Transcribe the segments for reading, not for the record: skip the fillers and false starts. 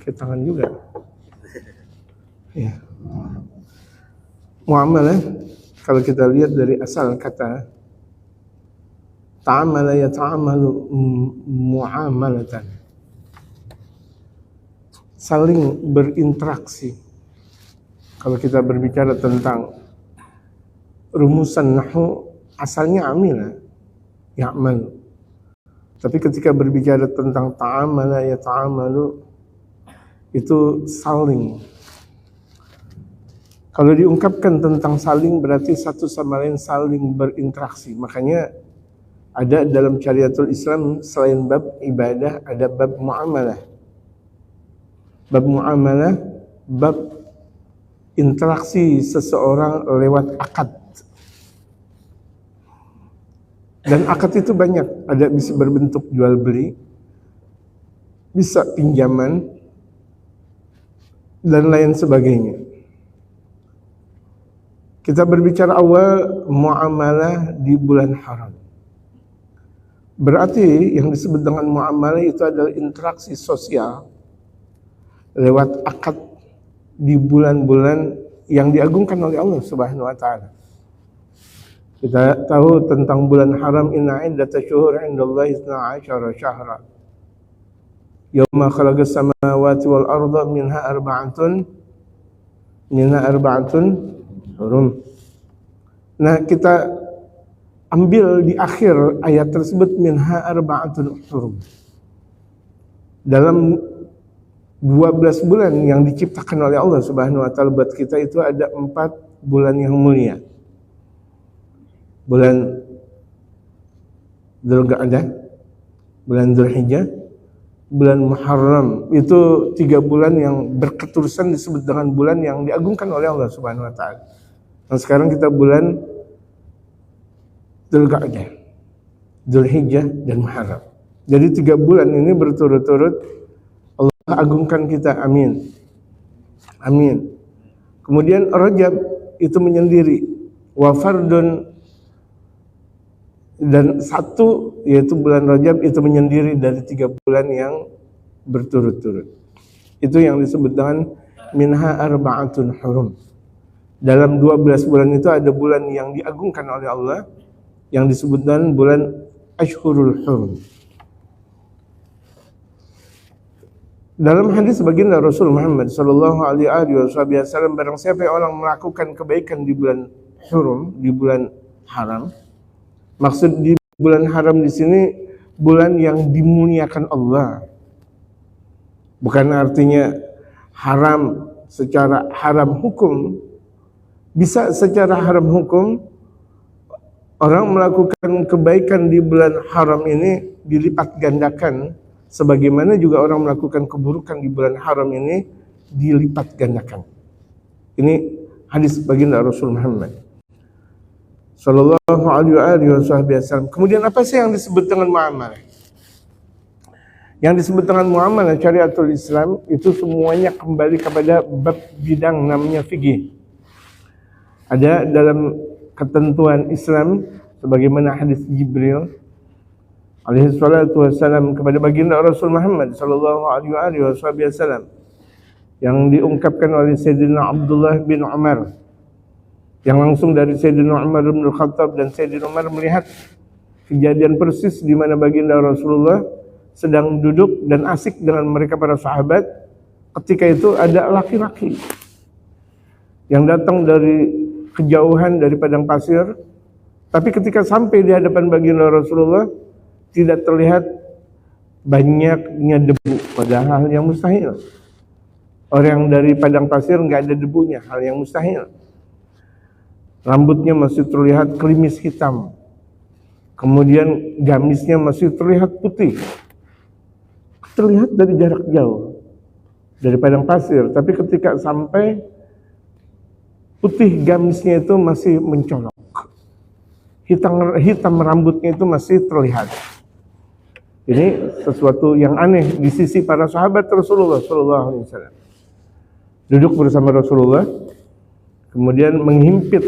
pakai tangan juga. Ya. Muamalah, kalau kita lihat dari asal kata ta'amala yata'amalu muamalatan, saling berinteraksi. Kalau kita berbicara tentang rumusan nahwu, asalnya amila ya'malu. Tapi ketika berbicara tentang ta'amala yata'amalu, itu saling. Kalau diungkapkan tentang saling berarti satu sama lain saling berinteraksi. Makanya ada dalam syariatul Islam selain bab ibadah ada bab muamalah. Bab muamalah, bab interaksi seseorang lewat akad. Dan akad itu banyak, ada bisa berbentuk jual beli, bisa pinjaman, dan lain sebagainya. Kita berbicara awal muamalah di bulan haram. Berarti yang disebut dengan muamalah itu adalah interaksi sosial lewat akad di bulan-bulan yang diagungkan oleh Allah Subhanahu wa taala. Kita tahu tentang bulan haram, inna iddatash shuhur 'indallahi 12 syahra. Yauma khalaqas samawati wal arda minha arba'atun hurum. Nah, kita ambil di akhir ayat tersebut minha arba'atun hurum. Dalam 12 bulan yang diciptakan oleh Allah Subhanahu wa taala buat kita itu ada 4 bulan yang mulia. Bulan Dzulqa'dah, bulan Dzulhijjah, bulan Muharram. Itu 3 bulan yang berketerusan disebut dengan bulan yang diagungkan oleh Allah Subhanahu wa taala. Nah, sekarang kita bulan Dzulqa'dah, Dzulhijjah dan Muharram. Jadi 3 bulan ini berturut-turut Allah agungkan kita. Amin. Amin. Kemudian Rajab itu menyendiri, wa fardun, dan satu yaitu bulan Rajab itu menyendiri dari 3 bulan yang berturut-turut. Itu yang disebut dengan minha arba'atun hurum. Dalam 12 bulan itu ada bulan yang diagungkan oleh Allah yang disebut dengan bulan Ashhurul Hurum. Dalam hadis baginda Rasul Muhammad sallallahu alaihi wasallam, barang siapa yang orang melakukan kebaikan di bulan hurum, di bulan haram. Maksud di bulan haram di sini bulan yang dimuliakan Allah. Bukan artinya haram secara haram hukum. Bisa secara haram hukum orang melakukan kebaikan di bulan haram ini dilipat gandakan, sebagaimana juga orang melakukan keburukan di bulan haram ini dilipat gandakan. Ini hadis baginda Rasul Muhammad sallallahu alaihi wasallam. Kemudian apa sih yang disebut dengan muamalah? Yang disebut dengan muamalah syariatul Islam itu semuanya kembali kepada bab bidang namanya fikih. Ada dalam ketentuan Islam sebagaimana hadis Jibril alaihi salatu wasallam kepada baginda Rasul Muhammad sallallahu alaihi wasallam yang diungkapkan oleh Sayyidina Abdullah bin Umar, yang langsung dari Sayyidina Umar bin Khattab, dan Sayyidina Umar melihat kejadian persis di mana baginda Rasulullah sedang duduk dan asik dengan mereka para sahabat. Ketika itu ada laki-laki yang datang dari kejauhan dari padang pasir, tapi ketika sampai di hadapan baginda Rasulullah tidak terlihat banyaknya debu, padahal hal yang mustahil. Orang dari padang pasir nggak ada debunya, hal yang mustahil. Rambutnya masih terlihat klimis hitam, kemudian gamisnya masih terlihat putih, terlihat dari jarak jauh dari padang pasir. Tapi ketika sampai, putih gamisnya itu masih mencolok, hitam rambutnya itu masih terlihat. Ini sesuatu yang aneh di sisi para sahabat Rasulullah sallallahu alaihi wasallam. Duduk bersama Rasulullah, kemudian menghimpit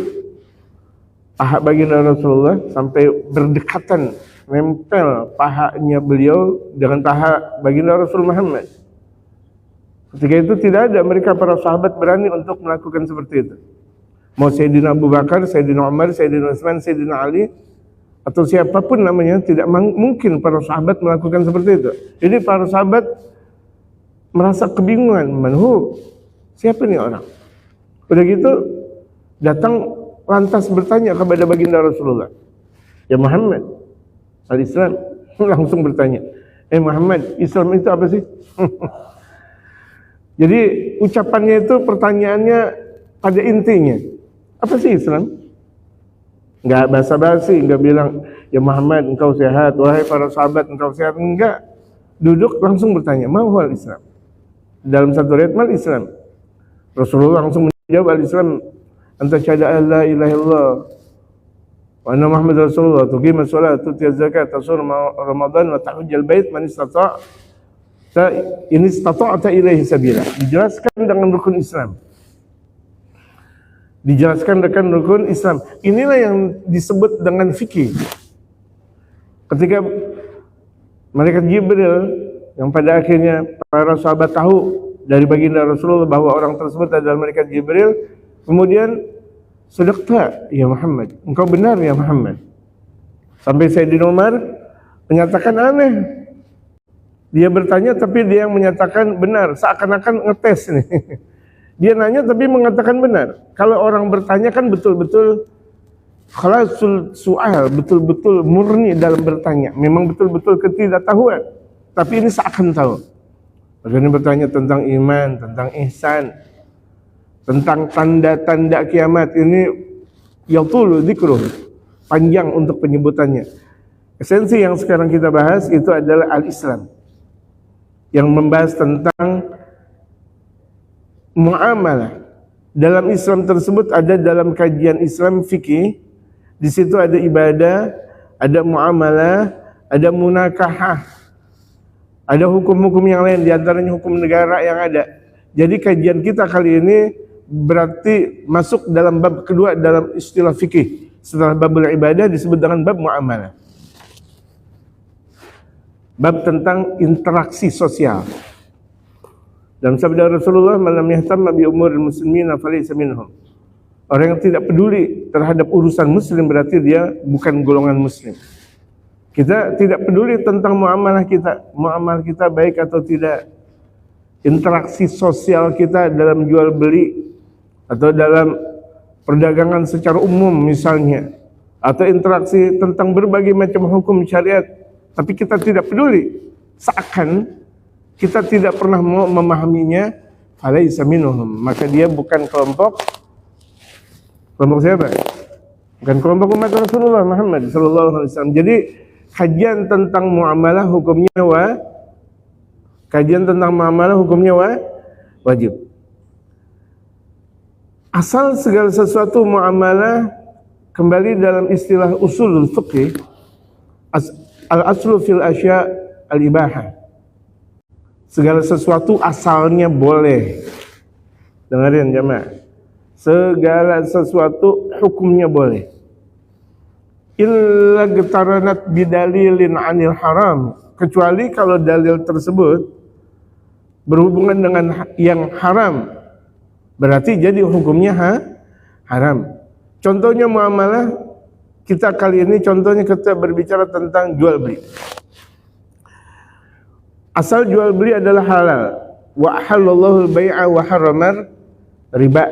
paha baginda Rasulullah sampai berdekatan, nempel pahanya beliau dengan paha baginda Rasul Muhammad Ketika itu tidak ada mereka para sahabat berani untuk melakukan seperti itu. Mau Sayyidina Abu Bakar, Sayyidina Umar, Sayyidina Utsman, Sayyidina Ali, atau siapapun namanya, tidak mungkin para sahabat melakukan seperti itu. Jadi para sahabat merasa kebingungan, manhu, siapa nih orang? Udah gitu datang lantas bertanya kepada baginda Rasulullah, ya Muhammad, al-Islam. Langsung bertanya, Muhammad, Islam itu apa sih? Jadi ucapannya itu, pertanyaannya pada intinya, apa sih Islam? Enggak basa-basi, enggak bilang, ya Muhammad engkau sehat, wahai para sahabat engkau sehat, enggak. Duduk langsung bertanya, ma huwal Islam? Dalam satu riwayat, mal Islam? Rasulullah langsung menjawab, al-Islam anta syahada an la ilaha illallah wa anna Muhammadar Rasulullah, tuqima shalah, tuti zakat, tasum Ramadan, wa tahujjal bait man istata'ta ilaihi sabila. Dijelaskan dengan rukun Islam. Dijelaskan dengan rukun Islam. Inilah yang disebut dengan fikih. Ketika malaikat Jibril yang pada akhirnya para sahabat tahu dari baginda Rasulullah bahwa orang tersebut adalah malaikat Jibril, kemudian sadaqta ya Muhammad, engkau benar ya Muhammad. Sampai Sayyidina Umar menyatakan aneh. Dia bertanya tapi dia yang menyatakan benar, seakan-akan ngetes nih. Dia nanya tapi mengatakan benar. Kalau orang bertanya kan betul-betul khalasul soal, betul-betul murni dalam bertanya. Memang betul-betul ketidaktahuan. Tapi ini seakan tahu. Bagaimana bertanya tentang iman, tentang ihsan, tentang tanda-tanda kiamat. Ini yatulu dzikruh, panjang untuk penyebutannya. Esensi yang sekarang kita bahas itu adalah al-Islam, yang membahas tentang muamalah. Dalam Islam tersebut ada dalam kajian Islam fikih, di situ ada ibadah, ada muamalah, ada munakahah, ada hukum-hukum yang lain, diantaranya hukum negara yang ada. Jadi kajian kita kali ini berarti masuk dalam bab kedua dalam istilah fikih. Setelah babul ibadah disebut dengan bab muamalah, bab tentang interaksi sosial. Dalam sabda Rasulullah, "Man lam yahtamma bi umuril muslimina falaysa minhum." Orang yang tidak peduli terhadap urusan muslim berarti dia bukan golongan muslim. Kita tidak peduli tentang muamalah kita baik atau tidak. Interaksi sosial kita dalam jual beli atau dalam perdagangan secara umum misalnya, atau interaksi tentang berbagai macam hukum syariat, tapi kita tidak peduli, seakan kita tidak pernah mau memahaminya, falaysa minhum, maka dia bukan kelompok siapa? Bukan kelompok umat Rasulullah Muhammad sallallahu alaihi wasallam. Jadi kajian tentang muamalah hukumnya wajib. Asal segala sesuatu muamalah kembali dalam istilah usulul fiqih, al-aslu fil asya al-ibahah. Segala sesuatu asalnya boleh. Dengarin jemaah. Segala sesuatu hukumnya boleh. Illa getaranat bidalilin anil haram. Kecuali kalau dalil tersebut berhubungan dengan yang haram, berarti jadi hukumnya haram. Contohnya muamalah kita kali ini, contohnya kita berbicara tentang jual beli. Asal jual beli adalah halal. Wa halallahu al-bai'a wa haramar riba.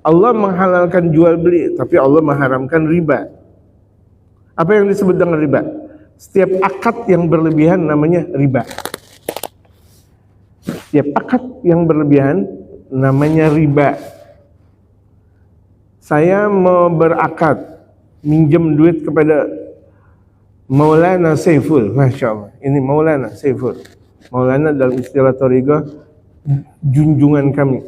Allah menghalalkan jual beli, tapi Allah mengharamkan riba. Apa yang disebut dengan riba? Setiap akad yang berlebihan namanya riba. Setiap akad yang berlebihan namanya riba. Saya mau berakad minjem duit kepada Maulana Saiful, Masya Allah. Ini Maulana Saiful. Maulana dalam istilah Thariqah junjungan kami.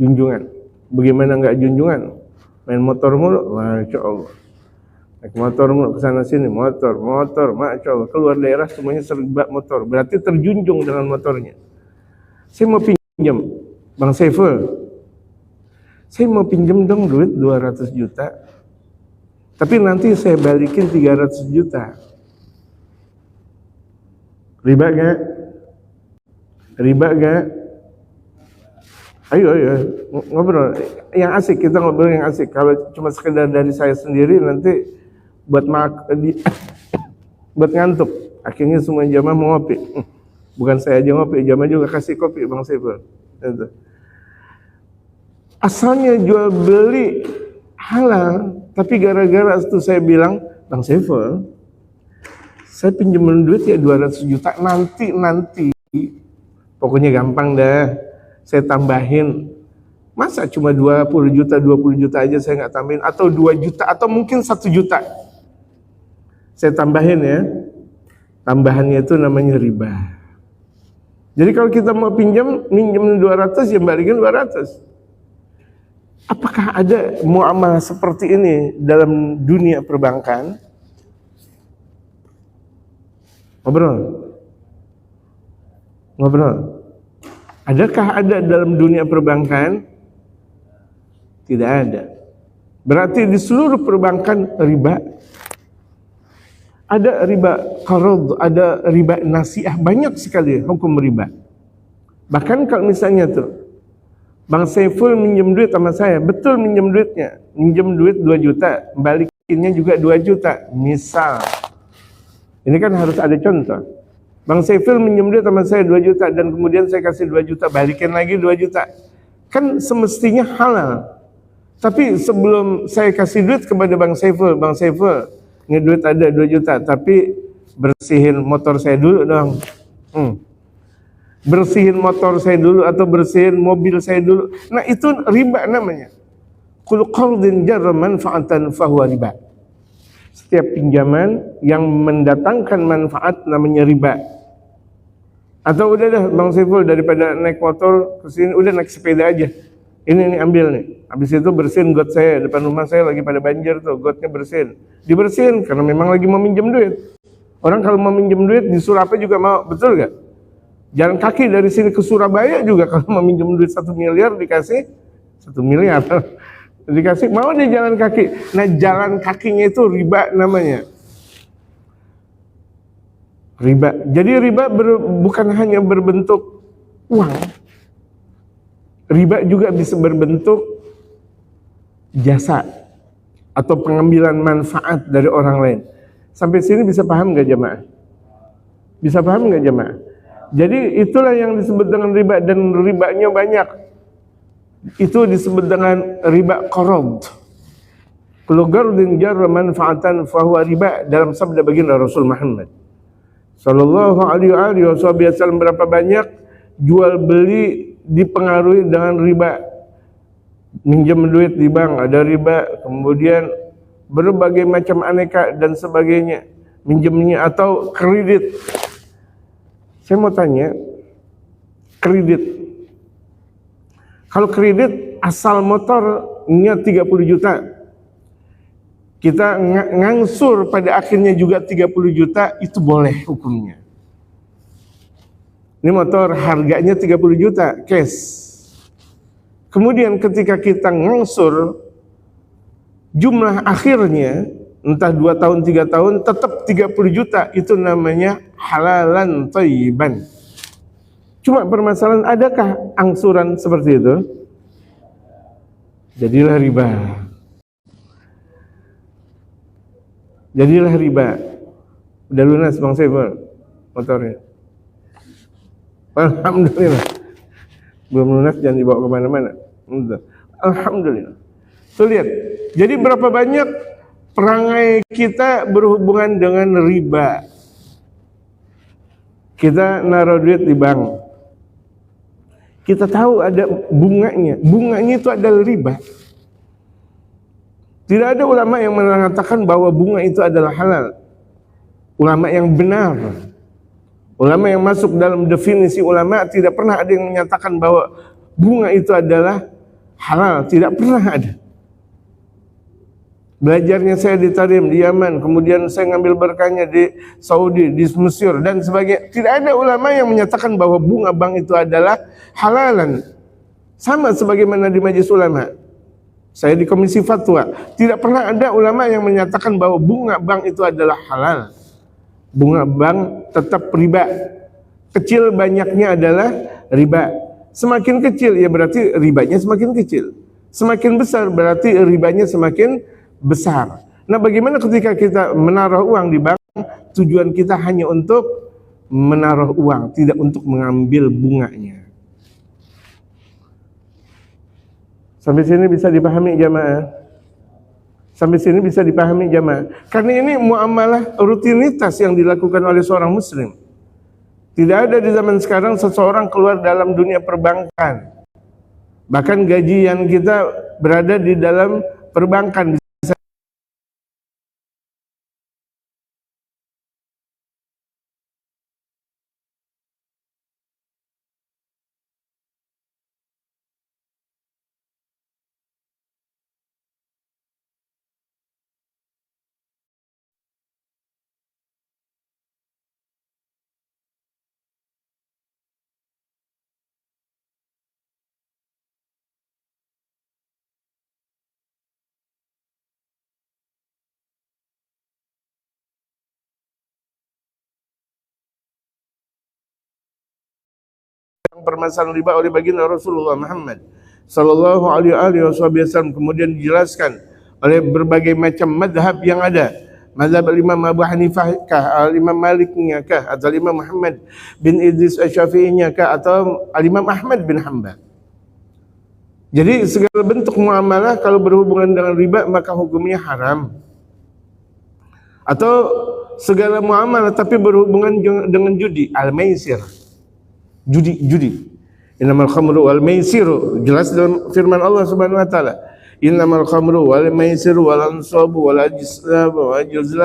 Junjungan. Bagaimana enggak junjungan? Main motor mulu, Masya Allah. Naik motor mulu kesana sini, motor, Masya Allah. Keluar daerah semuanya serba motor. Berarti terjunjung dengan motornya. Saya mau pinjam, Bang Saiful. Saya mau pinjam dong duit 200 juta. Tapi nanti saya balikin 300 juta. Riba gak? Riba gak? Ayo ngobrol yang asik, kita ngobrol yang asik. Kalau cuma sekedar dari saya sendiri nanti buat buat ngantuk. Akhirnya semua jamaah mau ngopi. Bukan saya aja ngopi, jamaah juga kasih kopi Bang Saiful. Gitu. Asalnya jual beli halal, tapi gara-gara itu saya bilang, Bang Saiful, saya pinjam duit ya 200 juta nanti. Pokoknya gampang dah. Saya tambahin, masa cuma 20 juta aja saya nggak tambahin, atau 2 juta, atau mungkin 1 juta saya tambahin ya. Tambahannya itu namanya riba. Jadi kalau kita mau minjem 200 ya balikin 200. Apakah ada muamalah seperti ini dalam dunia perbankan? Ngobrol. Adakah ada dalam dunia perbankan? Tidak ada. Berarti di seluruh perbankan riba. Ada riba qarad, ada riba nasiah, banyak sekali hukum riba. Bahkan kalau misalnya tuh Bang Saiful minjem duit sama saya, betul minjem duitnya, minjem duit 2 juta, balikinnya juga 2 juta. Misal, ini kan harus ada contoh. Bang Saiful minjem duit sama saya 2 juta dan kemudian saya kasih 2 juta, balikin lagi 2 juta. Kan semestinya halal. Tapi sebelum saya kasih duit kepada Bang Saiful, ini duit ada 2 juta, tapi bersihin motor saya dulu dong. Bersihin motor saya dulu atau bersihin mobil saya dulu. Nah itu riba namanya. Kullu qardin jarra manfaatan fahuwa riba. Setiap pinjaman yang mendatangkan manfaat namanya riba. Atau udah dah Bang Saiful, daripada naik motor ke sini, udah naik sepeda aja. Ini ambil nih. Habis itu bersihin got saya, depan rumah saya lagi pada banjir tuh, gotnya bersihin. Dibersihin karena memang lagi mau minjem duit. Orang kalau mau minjem duit di Surabaya juga mau, betul gak? Jalan kaki dari sini ke Surabaya juga kalau mau minjem duit 1 miliar dikasih 1 miliar. Dikasih, mau dia jalan kaki. Nah jalan kakinya itu riba namanya. Riba. Jadi riba bukan hanya berbentuk uang. Riba juga bisa berbentuk jasa atau pengambilan manfaat dari orang lain. Sampai sini bisa paham nggak jemaah? Bisa paham nggak jemaah? Jadi itulah yang disebut dengan riba, dan ribanya banyak. Itu disebut dengan riba qarad. Kullu qardin jarra manfaatan fahuwa riba, dalam sabda baginda Rasul Muhammad sallallahu alaihi wasallam. Berapa banyak jual beli dipengaruhi dengan riba. Minjem duit di bank ada riba, kemudian berbagai macam aneka dan sebagainya, minjemnya atau kredit. Saya mau tanya, kredit, kalau kredit asal motornya 30 juta, kita ngangsur pada akhirnya juga 30 juta, itu boleh hukumnya. Ini motor harganya 30 juta cash. Kemudian ketika kita ngangsur, jumlah akhirnya entah 2 tahun 3 tahun tetap 30 juta, itu namanya halalan thayyiban. Cuma permasalahan, adakah angsuran seperti itu? Jadilah riba. Jadilah riba. Udah lunas Bang Saiful motornya? Alhamdulillah. Belum lunas, jangan dibawa kemana-mana. Alhamdulillah. Tuh lihat. Jadi berapa banyak perangai kita berhubungan dengan riba. Kita naruh duit di bank. Kita tahu ada bunganya. Bunganya itu adalah riba. Tidak ada ulama yang mengatakan bahwa bunga itu adalah halal. Ulama yang benar, ulama yang masuk dalam definisi ulama, tidak pernah ada yang menyatakan bahwa bunga itu adalah halal. Tidak pernah ada. Belajarnya saya di Tarim, di Yaman, kemudian saya ngambil berkahnya di Saudi, di Mesir dan sebagainya. Tidak ada ulama yang menyatakan bahwa bunga bank itu adalah halalan. Sama sebagaimana di Majelis Ulama. Saya di Komisi Fatwa, tidak pernah ada ulama yang menyatakan bahwa bunga bank itu adalah halal. Bunga bank tetap riba. Kecil banyaknya adalah riba. Semakin kecil ya berarti ribanya semakin kecil. Semakin besar berarti ribanya semakin besar. Nah, bagaimana ketika kita menaruh uang di bank, tujuan kita hanya untuk menaruh uang, tidak untuk mengambil bunganya. Sampai sini bisa dipahami jamaah? Sampai sini bisa dipahami jamaah? Karena ini muamalah rutinitas yang dilakukan oleh seorang muslim. Tidak ada di zaman sekarang seseorang keluar dalam dunia perbankan. Bahkan gajian kita berada di dalam perbankan. Permasalahan riba oleh baginda Rasulullah Muhammad sallallahu alaihi wasallam, kemudian dijelaskan oleh berbagai macam madhab yang ada. Mazhab Imam Abu Hanifah kah, Imam Maliknya kah, atau Imam Muhammad bin Idris Asy-Syafi'inya kah, atau Imam Ahmad bin Hanbal. Jadi segala bentuk muamalah kalau berhubungan dengan riba maka hukumnya haram. Atau segala muamalah tapi berhubungan dengan judi, al-maisir. Judi. Innamal khamru wal maisiru, jelas dalam firman Allah Subhanahu wa taala. Innamal khamru wal maisiru wal ansabu wal ajzlam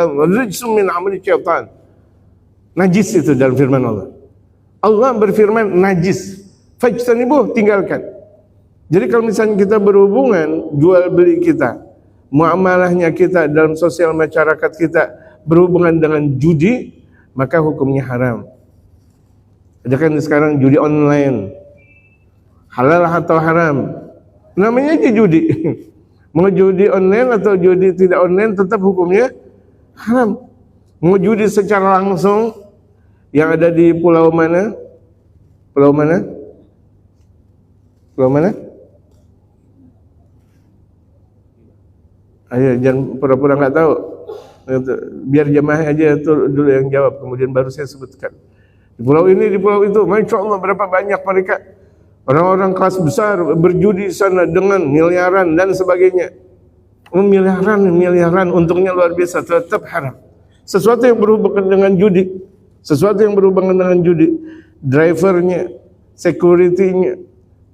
wal rijsum min amali syaitan. Najis itu dalam firman Allah. Allah berfirman najis. Fajtanibuh, tinggalkan. Jadi kalau misalnya kita berhubungan jual beli kita, muamalahnya kita dalam sosial masyarakat kita berhubungan dengan judi, maka hukumnya haram. Ada kan sekarang judi online, halal atau haram, namanya aja judi. Mau judi online atau judi tidak online tetap hukumnya haram. Mau judi secara langsung yang ada di pulau mana? Pulau mana? Pulau mana? Ayo jangan pura-pura nggak tahu. Biar jamaah aja itu dulu yang jawab, kemudian baru saya sebutkan. Di pulau ini, di pulau itu, Masya Allah berapa banyak mereka orang-orang kelas besar berjudi di sana dengan miliaran dan sebagainya. Miliaran, untungnya luar biasa, tetap haram. Sesuatu yang berhubungan dengan judi, drivernya, security-nya,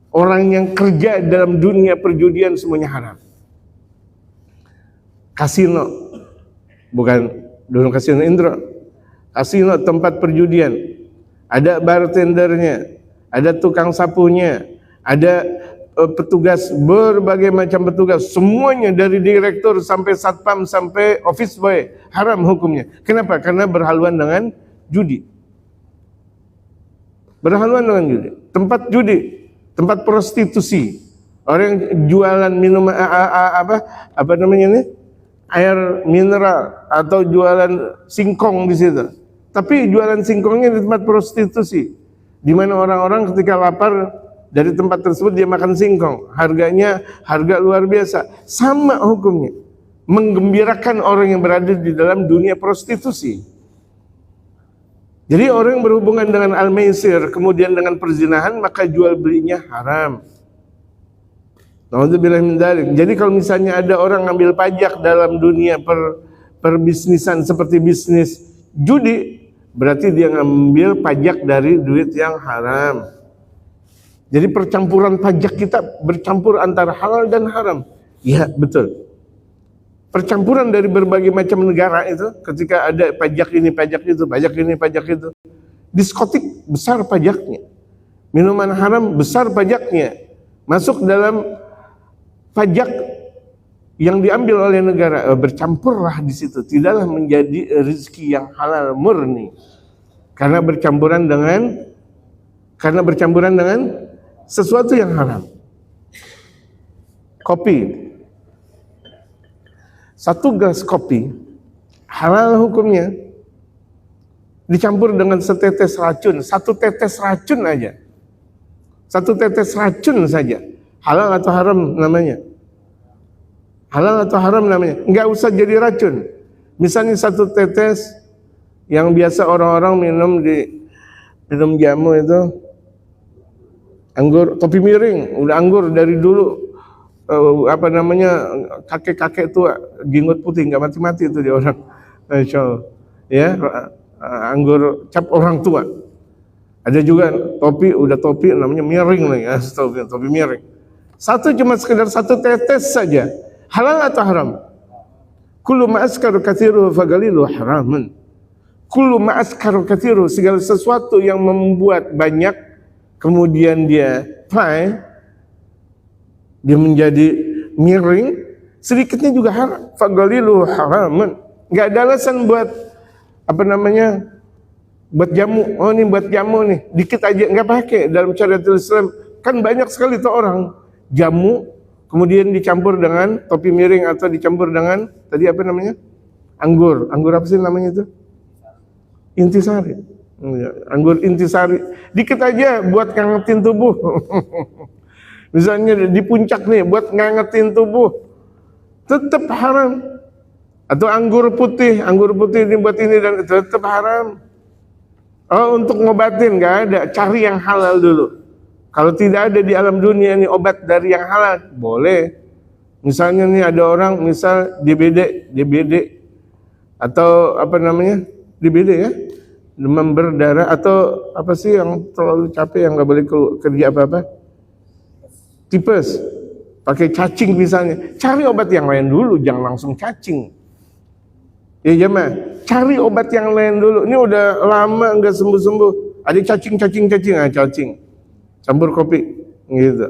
orang yang kerja dalam dunia perjudian semuanya haram. Kasino, bukan dulu kasino Indra, kasino tempat perjudian. Ada bartendernya, ada tukang sapunya, ada petugas, berbagai macam petugas, semuanya dari direktur sampai satpam sampai office boy, haram hukumnya. Kenapa? Karena berhaluan dengan judi. Tempat judi, tempat prostitusi. Orang yang jualan minuman apa namanya ini? Air mineral atau jualan singkong di situ. Tapi jualan singkongnya di tempat prostitusi, di mana orang-orang ketika lapar dari tempat tersebut dia makan singkong, harganya harga luar biasa. Sama hukumnya, menggembirakan orang yang berada di dalam dunia prostitusi. Jadi orang yang berhubungan dengan al-maisir kemudian dengan perzinahan, maka jual belinya haram. Nauzubillah min dzalik. Jadi kalau misalnya ada orang ngambil pajak dalam dunia perbisnisan seperti bisnis judi, berarti dia ngambil pajak dari duit yang haram. Jadi percampuran pajak kita bercampur antara halal dan haram. Ya betul. Percampuran dari berbagai macam negara itu, ketika ada pajak ini, pajak itu, pajak ini, pajak itu. Diskotik besar pajaknya. Minuman haram besar pajaknya. Masuk dalam pajak yang diambil oleh negara, bercampurlah di situ, tidaklah menjadi rezeki yang halal murni, karena bercampuran dengan sesuatu yang haram. Kopi, satu gelas kopi halal hukumnya, dicampur dengan setetes racun, satu tetes racun aja, Satu tetes racun saja. Halal atau haram namanya? Halal atau haram namanya? Enggak usah jadi racun. Misalnya satu tetes yang biasa orang-orang minum jamu itu anggur topi miring, udah anggur dari dulu kakek-kakek tua jenggot putih nggak mati-mati itu dia orang. Masya Allah. Ya, anggur cap orang tua. Ada juga topi namanya miring lagi, topi miring. Satu cuma sekedar satu tetes saja. Halal atau haram? Kullu ma askaru katsiru fagalilu haramun. Kullu ma askaru katsiru, segala sesuatu yang membuat banyak kemudian dia dia menjadi miring, sedikitnya juga haram. Fagalilu haramun. Enggak ada alasan buat buat jamu. Oh ini buat jamu nih, dikit aja nggak pakai dalam syariatul Islam. Kan banyak sekali tuh orang jamu kemudian dicampur dengan topi miring atau dicampur dengan tadi anggur apa sih namanya itu? Intisari. Anggur intisari. Dikit aja buat ngangetin tubuh. Misalnya di puncak nih buat ngangetin tubuh, tetap haram. Atau anggur putih ini buat ini dan tetap haram. Oh, untuk ngobatin nggak ada, cari yang halal dulu. Kalau tidak ada di alam dunia ini obat dari yang halal, boleh. Misalnya nih ada orang misal DBD atau DBD ya, demam berdarah atau apa sih yang terlalu capek yang nggak boleh kerja apa-apa? Tipes, pakai cacing misalnya. Cari obat yang lain dulu, jangan langsung cacing. Ya jemaah, cari obat yang lain dulu. Ini udah lama enggak sembuh-sembuh. Ada cacing. Campur kopi gitu.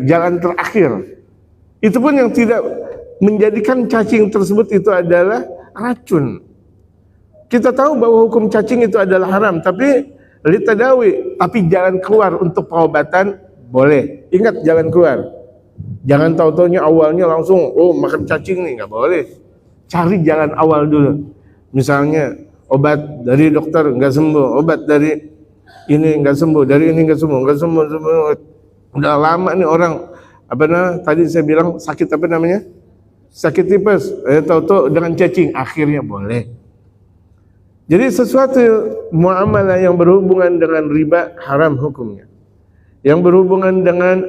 Jalan terakhir. Itu pun yang tidak menjadikan cacing tersebut itu adalah racun. Kita tahu bahwa hukum cacing itu adalah haram, tapi litadawi, tapi jalan keluar untuk pengobatan boleh. Ingat jalan keluar. Jangan tahu-taunya awalnya langsung makan cacing nih, enggak boleh. Cari jalan awal dulu. Misalnya obat dari dokter nggak sembuh, obat dari ini nggak sembuh, dari ini nggak sembuh. Udah lama nih orang tadi saya bilang sakit sakit tipes. Tahu-tahu dengan cacing akhirnya boleh. Jadi sesuatu muamalah yang berhubungan dengan riba haram hukumnya. Yang berhubungan dengan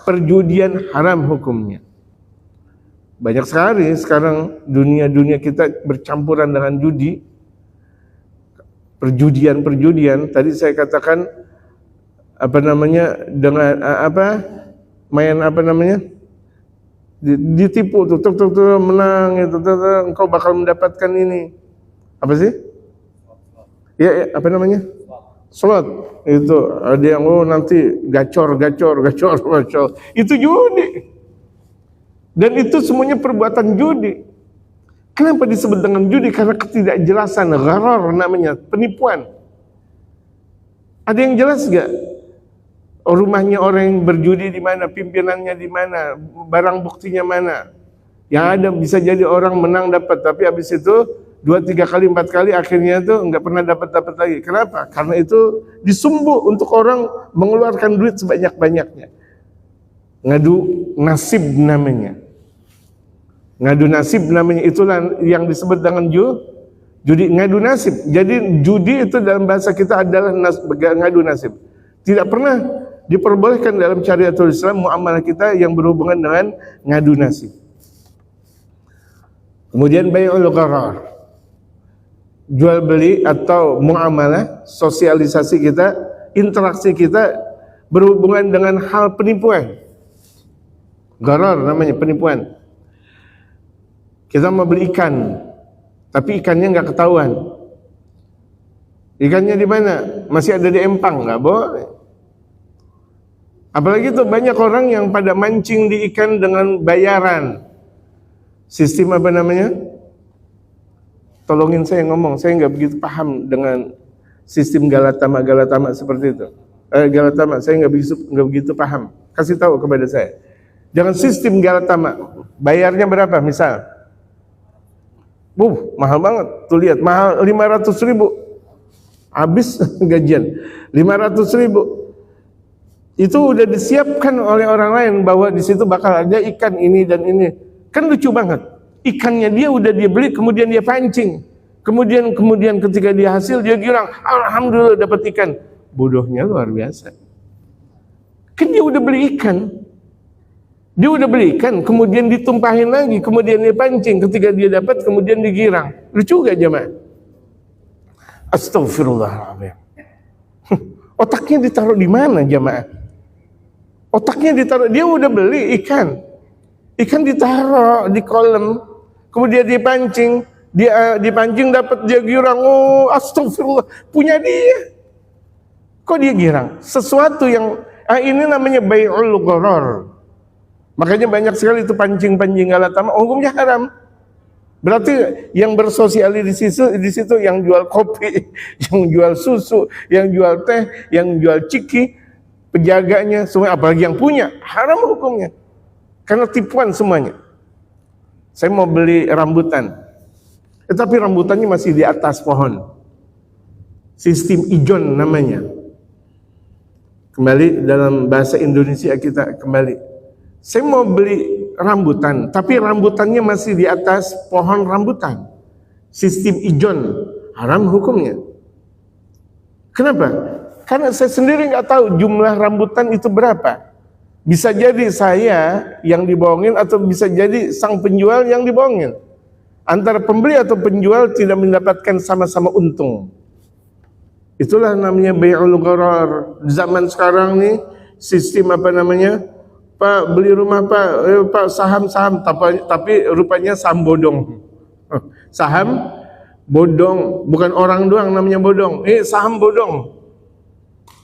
perjudian haram hukumnya. Banyak sekali sekarang dunia kita bercampuran dengan judi, perjudian. Tadi saya katakan dengan main ditipu tuh menang itu engkau bakal mendapatkan ini apa sih? Ya slot itu ada yang nanti gacor itu judi. Dan itu semuanya perbuatan judi. Kenapa disebut dengan judi? Karena ketidakjelasan, gharar namanya, penipuan. Ada yang jelas gak? Rumahnya orang yang berjudi di mana, pimpinannya di mana, barang buktinya mana. Yang ada bisa jadi orang menang dapat, tapi habis itu 2, 3 kali, 4 kali akhirnya itu nggak pernah dapat lagi. Kenapa? Karena itu disumbu untuk orang mengeluarkan duit sebanyak-banyaknya. Ngadu nasib namanya. Itulah yang disebut dengan judi, ngadu nasib. Jadi judi itu dalam bahasa kita adalah ngadu nasib. Tidak pernah diperbolehkan dalam syariatul Islam muamalah kita yang berhubungan dengan ngadu nasib. Kemudian bai'ul gharar. Jual beli atau muamalah, sosialisasi kita, interaksi kita berhubungan dengan hal penipuan. Gharar namanya penipuan. Kita mau beli ikan, tapi ikannya nggak ketahuan. Ikannya di mana? Masih ada di empang, nggak boleh. Apalagi itu banyak orang yang pada mancing di ikan dengan bayaran. Sistem Tolongin saya ngomong, saya nggak begitu paham dengan sistem galatama seperti itu. Galatama, saya nggak begitu paham. Kasih tahu kepada saya. Jangan sistem galatama. Bayarnya berapa misal? Mahal banget. Tuh lihat, mahal 500.000. Habis gajian 500.000. Itu udah disiapkan oleh orang lain bahwa di situ bakal ada ikan ini dan ini. Kan lucu banget. Ikannya dia udah dia beli, kemudian dia pancing. Kemudian ketika dia hasil dia girang, alhamdulillah dapat ikan. Bodohnya luar biasa. Kan dia udah beli ikan. Dia udah beli ikan, kemudian ditumpahin lagi, kemudian dia pancing. Ketika dia dapat, kemudian digirang. Lucu gak jemaah? Astagfirullahaladzim. Otaknya ditaruh di mana jemaah? Otaknya ditaruh, dia udah beli ikan. Ikan ditaruh di kolam, kemudian dipancing, dia dipancing dapat dia girang. Oh, astagfirullah, punya dia. Kok dia girang? Sesuatu yang ini namanya bai'ul gharar. Makanya banyak sekali itu pancing-pancing galatama, hukumnya haram. Berarti yang bersosialisasi di situ yang jual kopi, yang jual susu, yang jual teh, yang jual ciki, penjaganya semua, apalagi yang punya, haram hukumnya. Karena tipuan semuanya. Saya mau beli rambutan, tetapi rambutannya masih di atas pohon. Sistem ijon namanya. Kembali dalam bahasa Indonesia kita kembali. Saya mau beli rambutan, tapi rambutannya masih di atas pohon rambutan. Sistem ijon, haram hukumnya. Kenapa? Karena saya sendiri nggak tahu jumlah rambutan itu berapa. Bisa jadi saya yang dibohongin atau bisa jadi sang penjual yang dibohongin. Antara pembeli atau penjual tidak mendapatkan sama-sama untung. Itulah namanya bai'ul gharar. Zaman sekarang nih sistem apa namanya? Pak beli rumah Pak saham-saham tapi rupanya saham bodong. Saham bodong, bukan orang doang namanya bodong. Saham bodong.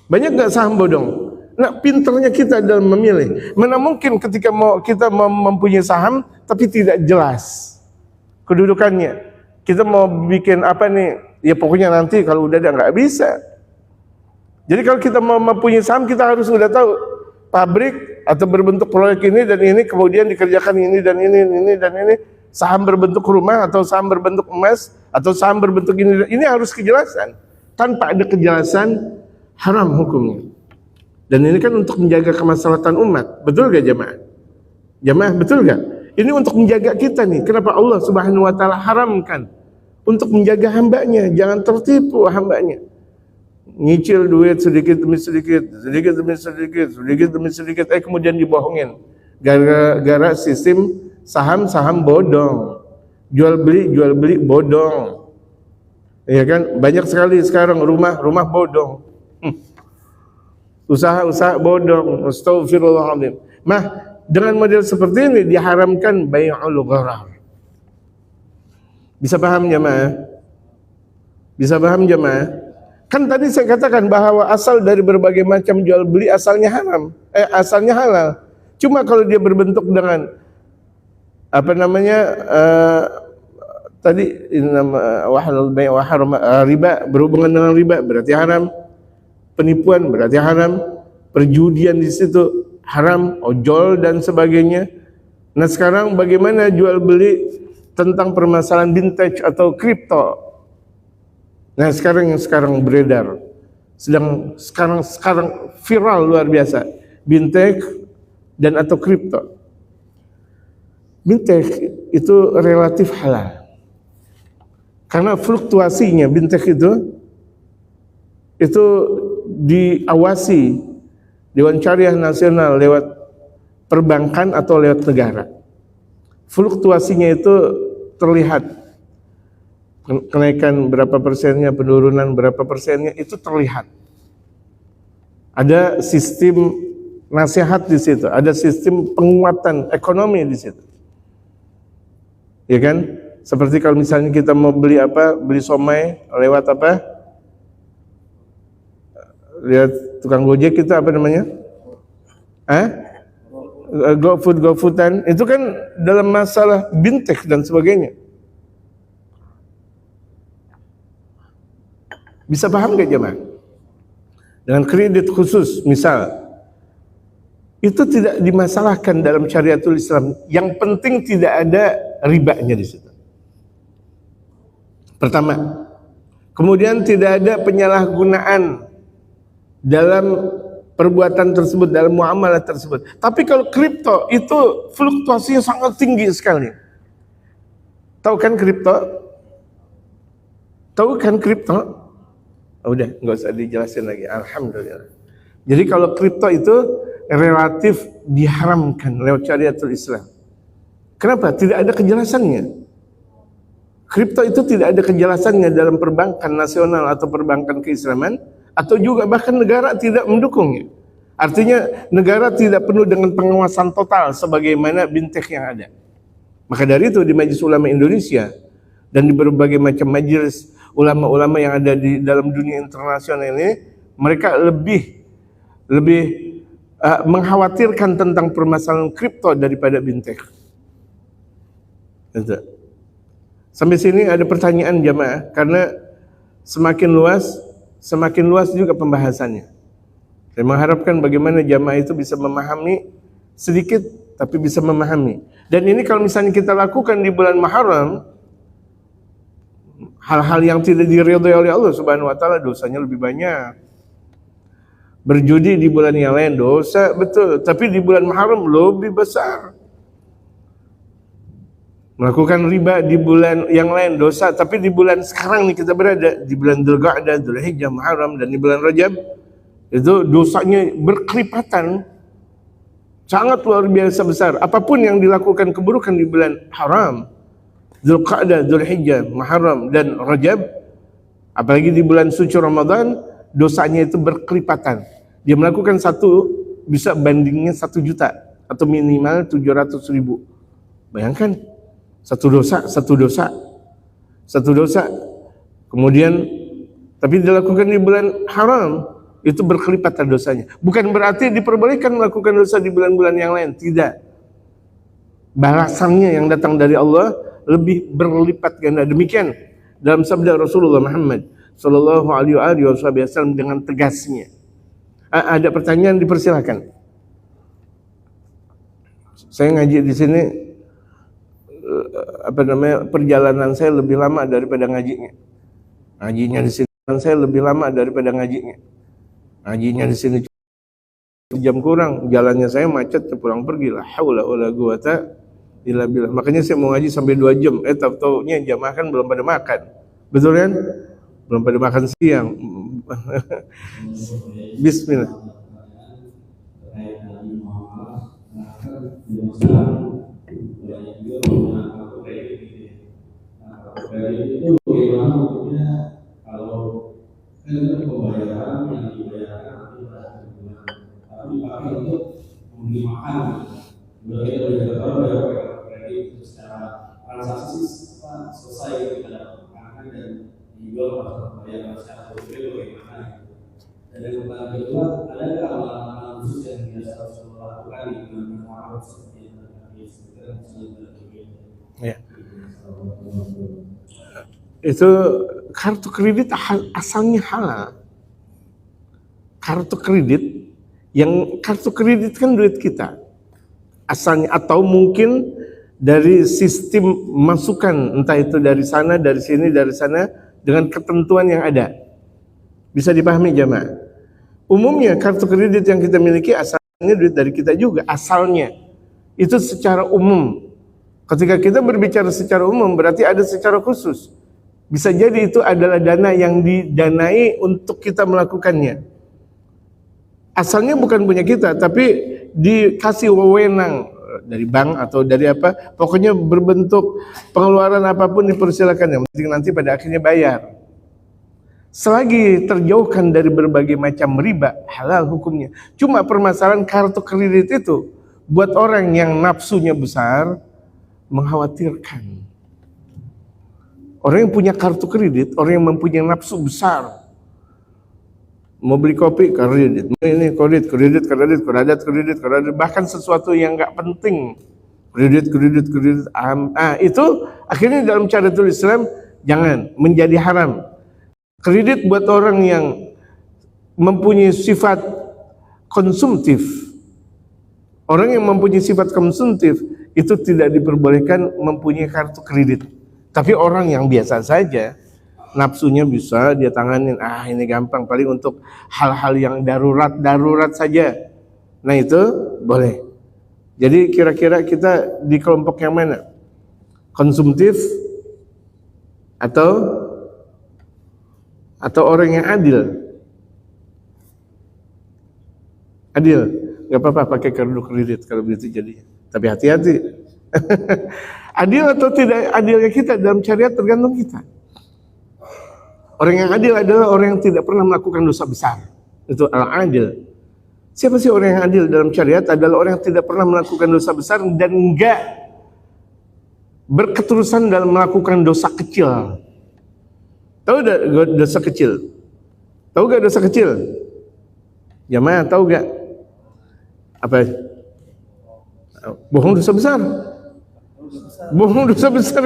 Banyak nggak saham bodong? Nah, pinternya kita dalam memilih. Mana mungkin ketika kita mempunyai saham tapi tidak jelas kedudukannya. Kita mau bikin apa nih? Ya pokoknya nanti kalau udah ada nggak bisa. Jadi kalau kita mau mempunyai saham kita harus udah tahu pabrik atau berbentuk proyek ini dan ini kemudian dikerjakan ini dan ini dan ini. Saham berbentuk rumah atau saham berbentuk emas atau saham berbentuk ini harus kejelasan. Tanpa ada kejelasan haram hukumnya. Dan ini kan untuk menjaga kemaslahatan umat. Betul gak jemaah? Jemaah betul gak? Ini untuk menjaga kita nih. Kenapa Allah Subhanahu wa taala haramkan? Untuk menjaga hambanya, jangan tertipu hambanya. Nyicil duit sedikit demi sedikit, sedikit demi sedikit, sedikit demi sedikit, kemudian dibohongin. Gara-gara sistem saham bodong. Jual beli bodong. Ya kan? Banyak sekali sekarang rumah bodong. Usaha bodong. Astagfirullahaladzim. Dengan model seperti ini diharamkan bai'ul gharar. Bisa paham jemaah? Bisa paham jemaah? Kan tadi saya katakan bahwa asal dari berbagai macam jual beli asalnya haram, asalnya halal. Cuma kalau dia berbentuk dengan apa namanya tadi nama wahalul bai' wa haram riba, berhubungan dengan riba berarti haram. Penipuan berarti haram, perjudian di situ haram, ojol dan sebagainya. Nah sekarang bagaimana jual beli tentang permasalahan vintage atau kripto? Nah sekarang beredar, sekarang viral luar biasa, vintage dan atau kripto. Vintage itu relatif halal, karena fluktuasinya vintage itu diawasi Dewan Syariah Nasional lewat perbankan atau lewat negara. Fluktuasinya itu terlihat, kenaikan berapa persennya, penurunan berapa persennya itu terlihat. Ada sistem nasihat di situ, ada sistem penguatan ekonomi di situ. Ya kan? Seperti kalau misalnya kita mau beli somai lewat lihat tukang gojek kita apa namanya? GoFoodan itu kan dalam masalah vintage dan sebagainya. Bisa paham gak jemaah? Dengan kredit khusus misal, itu tidak dimasalahkan dalam syariatul Islam. Yang penting tidak ada ribanya di situ. Pertama, kemudian tidak ada penyalahgunaan dalam perbuatan tersebut, dalam muamalah tersebut. Tapi kalau kripto itu fluktuasinya sangat tinggi sekali. Tahu kan kripto? Tahu kan kripto? Oh, udah, nggak usah dijelasin lagi. Alhamdulillah. Jadi kalau kripto itu relatif diharamkan lewat syariatul Islam. Kenapa? Tidak ada kejelasannya. Kripto itu tidak ada kejelasannya dalam perbankan nasional atau perbankan keislaman, atau juga bahkan negara tidak mendukungnya. Artinya negara tidak penuh dengan pengawasan total sebagaimana bintek yang ada. Maka dari itu di Majelis Ulama Indonesia dan di berbagai macam majelis ulama-ulama yang ada di dalam dunia internasional ini, mereka lebih mengkhawatirkan tentang permasalahan kripto daripada bintek. Sampai sini ada pertanyaan jamaah, karena semakin luas juga pembahasannya. Saya mengharapkan bagaimana jamaah itu bisa memahami sedikit, tapi bisa memahami. Dan ini kalau misalnya kita lakukan di bulan Muharram, hal-hal yang tidak diridhai oleh Allah Subhanahu wa taala, dosanya lebih banyak. Berjudi di bulan yang lain dosa, betul, tapi di bulan Muharram lebih besar. Melakukan riba di bulan yang lain dosa, tapi di bulan sekarang nih kita berada, di bulan Dzulqa'dah, Dzulhijjah, Muharram, dan di bulan Rajab, itu dosanya berkelipatan, sangat luar biasa besar. Apapun yang dilakukan keburukan di bulan haram, Dzulqa'dah, Dzulhijjah, Muharram, dan Rajab, apalagi di bulan suci Ramadan, dosanya itu berkelipatan. Dia melakukan satu, bisa bandingnya 1 juta, atau minimal 700.000. Bayangkan, satu dosa, kemudian tapi dilakukan di bulan haram, itu berkelipatan dosanya. Bukan berarti diperbolehkan melakukan dosa di bulan-bulan yang lain, tidak. Balasannya yang datang dari Allah lebih berlipat ganda. Demikian dalam sabda Rasulullah Muhammad sallallahu alaihi wasallam dengan tegasnya. Ada pertanyaan, dipersilakan. Saya ngaji di sini, perjalanan saya lebih lama daripada ngajinya. Ngajinya di sini saya lebih lama daripada ngajinya. Ngajinya di sini jam kurang, jalannya saya macet pulang pergi. La haula wala quwata illa billah. Makanya saya mau ngaji sampai 2 jam. Tahu-taunya jam makan belum pada makan. Betul kan? Belum pada makan siang. Bismillah. Itu bagaimana hukumnya kalau pembayaran yang dibayarkan nanti pada bulan, tapi pakai untuk membeli makan, bagaimana kalau bayar kredit itu secara transaksi selesai kita dapatkan dan dijual pada pembayaran secara tunai, bagaimana? Dan yang kedua, ada nggak amalan khusus yang biasa harus melakukan di bulan Muharram seperti yang tadi disebutkan misalnya Ya. Itu kartu kredit asalnya halal. Kartu kredit kan duit kita asalnya, atau mungkin dari sistem masukan, entah itu dari sana, dari sini, dari sana, dengan ketentuan yang ada. Bisa dipahami jamaah? Umumnya kartu kredit yang kita miliki asalnya duit dari kita juga, asalnya itu secara umum. Ketika kita berbicara secara umum, berarti ada secara khusus. Bisa jadi itu adalah dana yang didanai untuk kita melakukannya. Asalnya bukan punya kita, tapi dikasih wewenang dari bank atau dari apa, pokoknya berbentuk pengeluaran apapun dipersilakan, yang penting nanti pada akhirnya bayar. Selagi terjauhkan dari berbagai macam riba, halal hukumnya. Cuma permasalahan kartu kredit itu buat orang yang nafsunya besar, mengkhawatirkan. Orang yang punya kartu kredit, orang yang mempunyai nafsu besar, mau beli kopi kredit, ini kredit, bahkan sesuatu yang nggak penting, kredit. Itu akhirnya dalam syariatul Islam jangan, menjadi haram. Kredit buat orang yang mempunyai sifat konsumtif. Orang yang mempunyai sifat konsumtif itu tidak diperbolehkan mempunyai kartu kredit. Tapi orang yang biasa saja, nafsunya bisa dia tanganin. Ini gampang, paling untuk hal-hal yang darurat saja. Nah itu boleh. Jadi kira-kira kita di kelompok yang mana? Konsumtif atau orang yang adil? Adil, nggak apa-apa pakai kartu kredit kalau begitu jadinya. Tapi hati-hati. Adil atau tidak adilnya kita dalam syariat tergantung kita. Orang yang adil adalah orang yang tidak pernah melakukan dosa besar. Itu al-adil. Siapa sih orang yang adil dalam syariat? Adalah orang yang tidak pernah melakukan dosa besar dan enggak berketerusan dalam melakukan dosa kecil. Tahu enggak dosa kecil? Tahu enggak dosa kecil? Jamaah tahu enggak? Apa? Bohong dosa besar. Bohong dosa besar.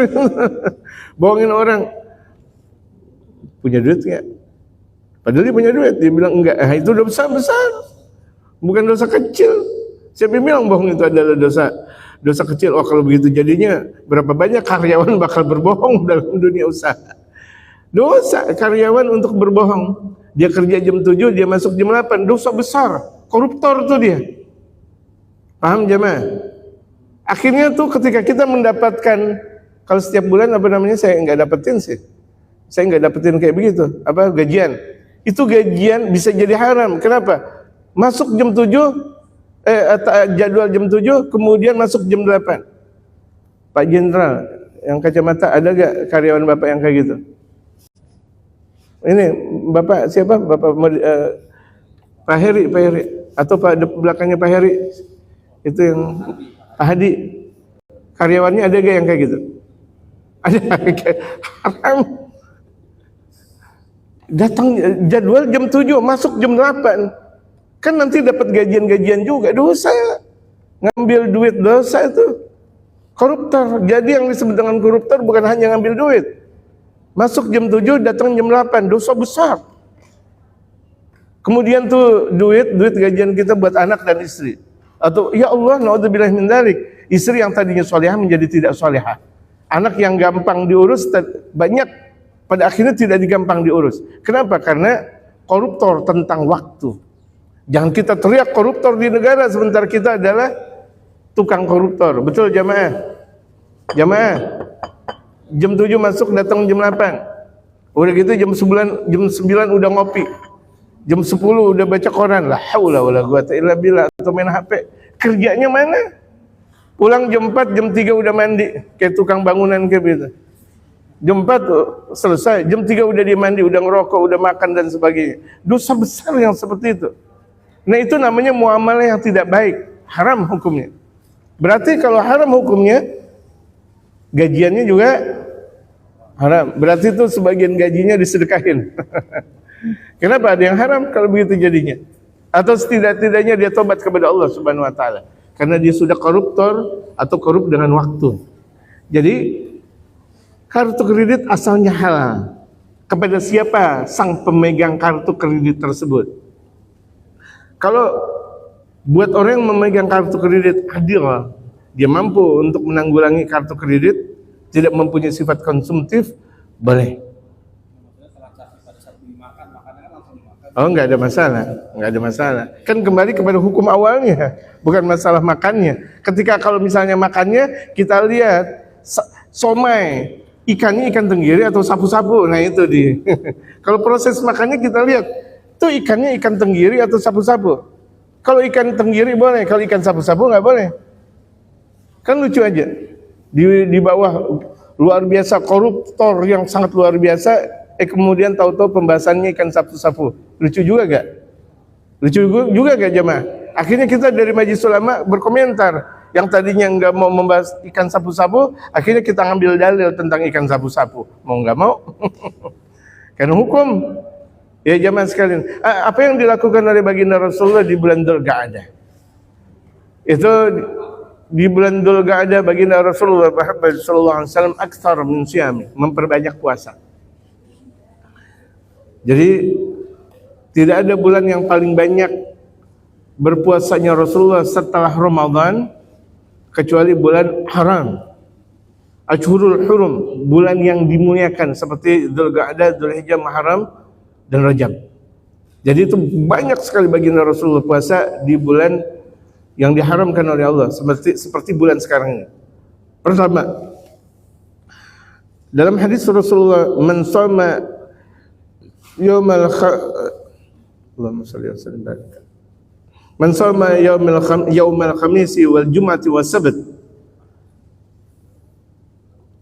Bohongin orang. Punya duit enggak? Padahal dia punya duit, dia bilang enggak. Itu dosa besar. Bukan dosa kecil. Siapa yang bilang bohong itu adalah dosa kecil? Oh kalau begitu jadinya berapa banyak karyawan bakal berbohong dalam dunia usaha. Dosa karyawan untuk berbohong. Dia kerja jam 7, dia masuk jam 8. Dosa besar. Koruptor tuh dia. Paham jemaah? Akhirnya tuh ketika kita mendapatkan, kalau setiap bulan saya nggak dapetin sih. Saya nggak dapetin kayak begitu. Gajian. Itu gajian bisa jadi haram. Kenapa? Masuk jam 7, jadwal jam 7, kemudian masuk jam 8. Pak Jenderal, yang kacamata, ada gak karyawan Bapak yang kayak gitu? Ini, Bapak siapa? Pak Heri, atau Pak belakangnya Pak Heri? Itu yang, Pak Hadi. Karyawannya ada gak yang kayak gitu? Ada, haram. Datang jadwal jam 7, masuk jam 8. Kan nanti dapat gajian-gajian juga, dosa. Ngambil duit dosa itu. Koruptor. Jadi yang disebut dengan koruptor bukan hanya ngambil duit. Masuk jam 7, datang jam 8, dosa besar. Kemudian tuh duit gajian kita buat anak dan istri. Atau ya Allah, naudzubillah min dzalik, istri yang tadinya solehah menjadi tidak solehah. Anak yang gampang diurus banyak pada akhirnya tidak digampang diurus. Kenapa? Karena koruptor tentang waktu. Jangan kita teriak koruptor di negara sebentar kita adalah tukang koruptor. Betul jamaah? Jamaah. Jam 7 masuk, datang jam 8. Udah gitu jam 9 udah ngopi. Jam 10 udah baca koran. La haula wala quwata illa billah, atau main HP. Kerjanya mana? Pulang jam 4, jam 3 udah mandi kayak tukang bangunan kayak gitu. Jam 4 tuh selesai, jam 3 udah dia mandi, udah ngerokok, udah makan dan sebagainya. Dosa besar yang seperti itu. Nah itu namanya muamalah yang tidak baik, haram hukumnya. Berarti kalau haram hukumnya, gajiannya juga haram. Berarti itu sebagian gajinya disedekahin. Kenapa ada yang haram kalau begitu jadinya? Atau setidak-tidaknya dia tobat kepada Allah Subhanahu wa taala karena dia sudah koruptor atau korup dengan waktu. Jadi kartu kredit asalnya halal. Kepada siapa sang pemegang kartu kredit tersebut? Kalau buat orang yang memegang kartu kredit adil, dia mampu untuk menanggulangi kartu kredit, tidak mempunyai sifat konsumtif, boleh. Oh, nggak ada masalah. Kan kembali kepada hukum awalnya, bukan masalah makannya. Ketika kalau misalnya makannya, kita lihat somai, ikannya ikan tenggiri atau sapu-sapu, nah itu di. Kalau proses makannya kita lihat, itu ikannya ikan tenggiri atau sapu-sapu. Kalau ikan tenggiri boleh, kalau ikan sapu-sapu nggak boleh. Kan lucu aja. Di bawah luar biasa koruptor yang sangat luar biasa, kemudian tahu-tahu pembahasannya ikan sapu-sapu. Lucu juga gak? Lucu juga gak jemaah? Akhirnya kita dari Majelis Ulama berkomentar. Yang tadinya nggak mau membahas ikan sapu-sapu, akhirnya kita ngambil dalil tentang ikan sapu-sapu. Mau nggak mau? Karena hukum. Ya jemaah sekalian, apa yang dilakukan oleh baginda Rasulullah di bulan Dzulqa'dah? Itu di bulan Dzulqa'dah baginda Rasulullah Muhammad sallallahu alaihi wasallam aktsar min siyami, memperbanyak puasa. Jadi tidak ada bulan yang paling banyak berpuasanya Rasulullah setelah Ramadan kecuali bulan haram. Ashhurul Hurum, bulan yang dimuliakan seperti Dzulqa'dah, Dzulhijjah, Muharram dan Rajab. Jadi itu banyak sekali baginda Rasulullah puasa di bulan yang diharamkan oleh Allah, seperti bulan sekarang ini. Pertama, dalam hadis Rasulullah, man shoma yaumal Allahumma shalli wa sallim barik. Man shoma yaumal khamisi wal jum'ati was sabt.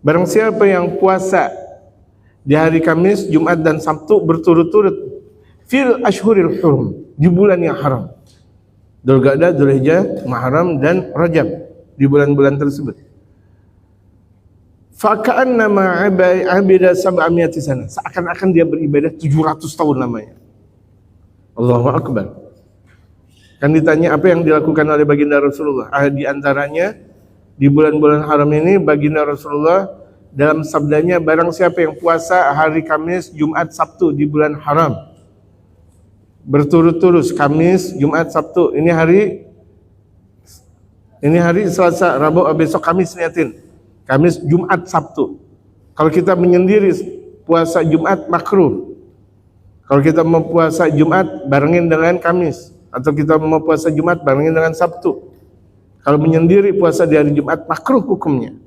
Barang siapa yang puasa di hari Kamis, Jumat dan Sabtu berturut-turut fil ashhuril hurum, di bulan yang haram. Dzulqa'dah, Dzulhijjah, Muharram dan Rajab, di bulan-bulan tersebut. Faka'annama abida sab'amiyati sana, seakan-akan dia beribadah 700 tahun lamanya. Allahu Akbar. Kan ditanya apa yang dilakukan oleh baginda Rasulullah. Di antaranya di bulan-bulan haram ini baginda Rasulullah dalam sabdanya, barang siapa yang puasa hari Kamis, Jumat, Sabtu di bulan haram berturut-turut, Kamis, Jumat, Sabtu, ini hari Selasa, Rabu, besok Kamis niatin. Kamis, Jumat, Sabtu. Kalau kita menyendiri puasa Jumat makruh. Kalau kita mau puasa Jumat barengin dengan Kamis, atau kita mau puasa Jumat barengin dengan Sabtu. Kalau menyendiri puasa di hari Jumat makruh hukumnya.